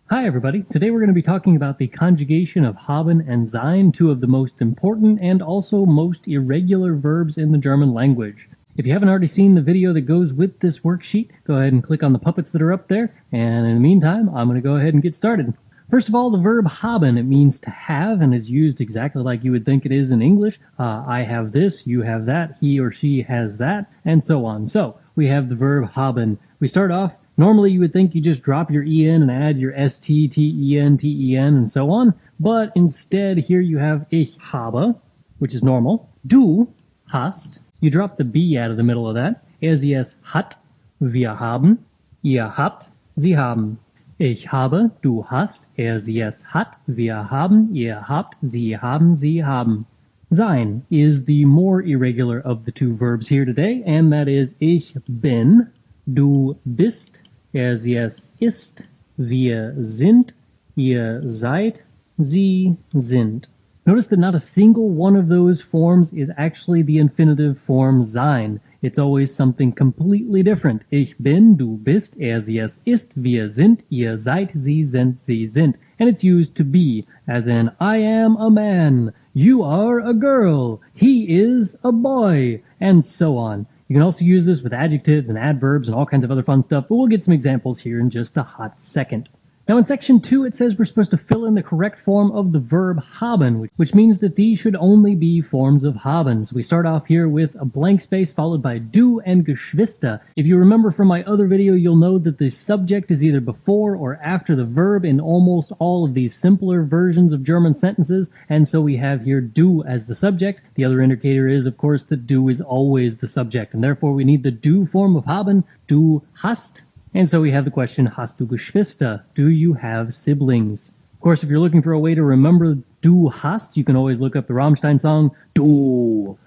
Hi everybody, today we're going to be talking about the conjugation of haben and sein, two of the most important and also most irregular verbs in the German language. If you haven't already seen the video that goes with this worksheet, go ahead and click on the puppets that are up there, and in the meantime, I'm going to go ahead and get started. First of all, the verb haben, it means to have and is used exactly like you would think it is in English. I have this, you have that, he or she has that, and so on. So, we have the verb haben. We start off, normally you would think you just drop your en and add your st, ten, ten, and so on, but instead here you have ich habe, which is normal. Du hast, you drop the b out of the middle of that. Sie es hat, wir haben, ihr habt, sie haben. Ich habe, du hast, sie es hat, wir haben, ihr habt, sie haben, sie haben. Sein is the more irregular of the two verbs here today, and that is ich bin, du bist, sie es ist, wir sind, ihr seid, sie sind. Notice that not a single one of those forms is actually the infinitive form sein. It's always something completely different. Ich bin, du bist, sie es ist, wir sind, ihr seid, sie sind, sie sind. And it's used to be, as in, I am a man, you are a girl, he is a boy, and so on. You can also use this with adjectives and adverbs and all kinds of other fun stuff, but we'll get some examples here in just a hot second. Now in section 2 it says we're supposed to fill in the correct form of the verb haben, which means that these should only be forms of haben. So we start off here with a blank space followed by du and Geschwister. If you remember from my other video, you'll know that the subject is either before or after the verb in almost all of these simpler versions of German sentences, and so we have here du as the subject. The other indicator is, of course, that du is always the subject, and therefore we need the du form of haben, du hast. And so we have the question, hast du Geschwister? Do you have siblings? Of course, if you're looking for a way to remember du hast, you can always look up the Rammstein song, du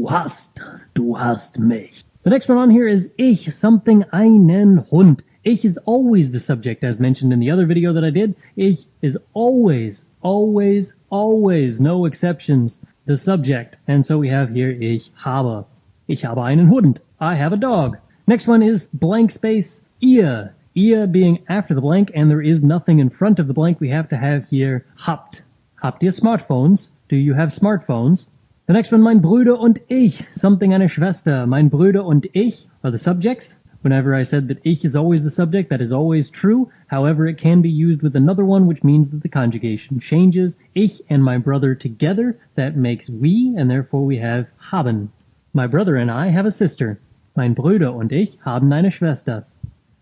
hast mich. The next one on here is ich, something einen Hund. Ich is always the subject, as mentioned in the other video that I did. Ich is always, no exceptions, the subject. And so we have here ich habe. Ich habe einen Hund. I have a dog. Next one is blank space, ihr. Ihr being after the blank, and there is nothing in front of the blank. We have to have here habt. Habt ihr Smartphones? Do you have smartphones? The next one, mein Bruder und ich. Something eine Schwester. Mein Bruder und ich are the subjects. Whenever I said that ich is always the subject, that is always true. However, it can be used with another one, which means that the conjugation changes. Ich and my brother together, that makes we, and therefore we have haben. My brother and I have a sister. Mein Bruder und ich haben eine Schwester.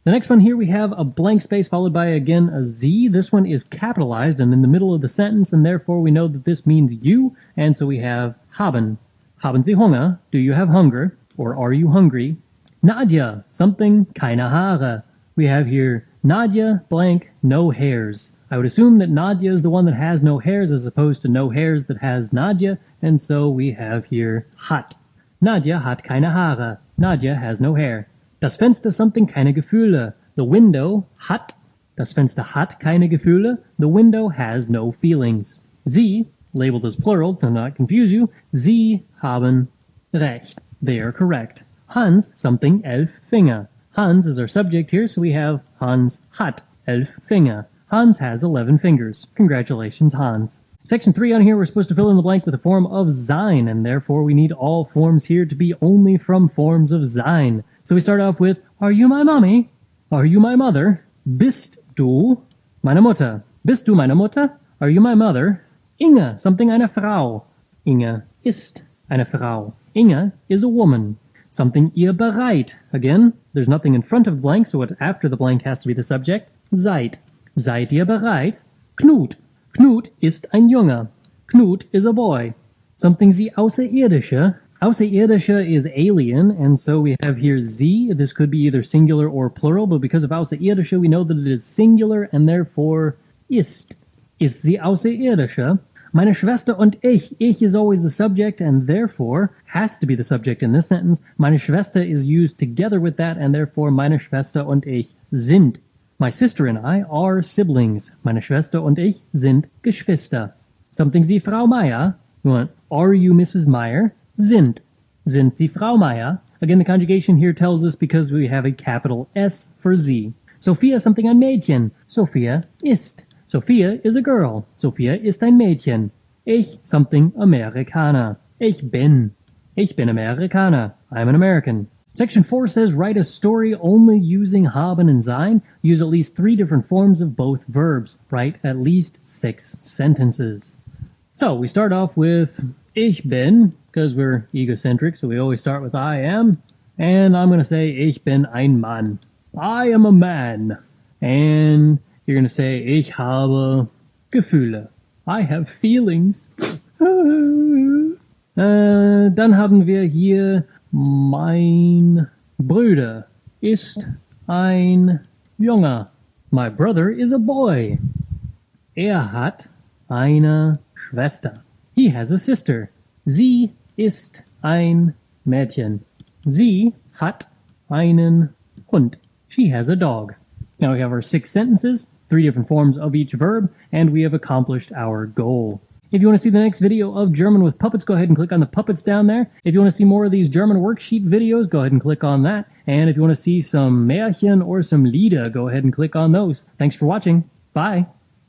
The next one here we have a blank space followed by, again, a Z. This one is capitalized and in the middle of the sentence, and therefore we know that this means you, and so we have haben. Haben Sie Hunger? Do you have hunger? Or are you hungry? Nadja, something, keine Haare. We have here Nadja, blank, no hairs. I would assume that Nadja is the one that has no hairs as opposed to no hairs that has Nadja, and so we have here hat. Nadja hat keine Haare. Nadja has no hair. Das Fenster, something, keine Gefühle. The window hat. Das Fenster hat keine Gefühle. The window has no feelings. Sie, labeled as plural to not confuse you, Sie haben recht. They are correct. Hans, something, 11 Finger. Hans is our subject here, so we have Hans hat 11 Finger. Hans has 11 fingers. Congratulations, Hans. Section 3 on here, we're supposed to fill in the blank with a form of sein, and therefore we need all forms here to be only from forms of sein. So we start off with, are you my mommy? Are you my mother? Bist du meine Mutter? Bist du meine Mutter? Are you my mother? Inge, something, eine Frau. Inge ist eine Frau. Inge is a woman. Something, ihr bereit. Again, there's nothing in front of the blank, so what's after the blank has to be the subject. Seid. Seid ihr bereit? Knut. Knut ist ein Junge. Knut is a boy. Something, sie Außerirdische. Außerirdische is alien, and so we have here sie. This could be either singular or plural, but because of Außerirdische, we know that it is singular, and therefore ist. Ist sie Außerirdische? Meine Schwester und ich. Ich is always the subject, and therefore has to be the subject in this sentence. Meine Schwester is used together with that, and therefore meine Schwester und ich sind. My sister and I are siblings. Meine Schwester und ich sind Geschwister. Something, Sie Frau Meier. You want, are you Mrs. Meyer? Sind. Sind Sie Frau Meier? Again, the conjugation here tells us because we have a capital S for Sie. Sophia ist something ein Mädchen. Sophia ist. Sophia is a girl. Sophia ist ein Mädchen. Ich something Amerikaner. Ich bin. Ich bin Amerikaner. I'm an American. Section 4 says write a story only using haben and sein. Use at least 3 different forms of both verbs. Write at least 6 sentences. So we start off with ich bin, because we're egocentric, so we always start with I am. And I'm going to say ich bin ein Mann. I am a man. And you're going to say ich habe Gefühle. I have feelings. Dann haben wir hier mein Bruder ist ein Junge. My brother is a boy. Hat eine Schwester. He has a sister. Sie ist ein Mädchen. Sie hat einen Hund. She has a dog. Now we have our 6 sentences, 3 different forms of each verb, and we have accomplished our goal. If you want to see the next video of German with puppets, go ahead and click on the puppets down there. If you want to see more of these German worksheet videos, go ahead and click on that. And if you want to see some Märchen or some Lieder, go ahead and click on those. Thanks for watching. Bye.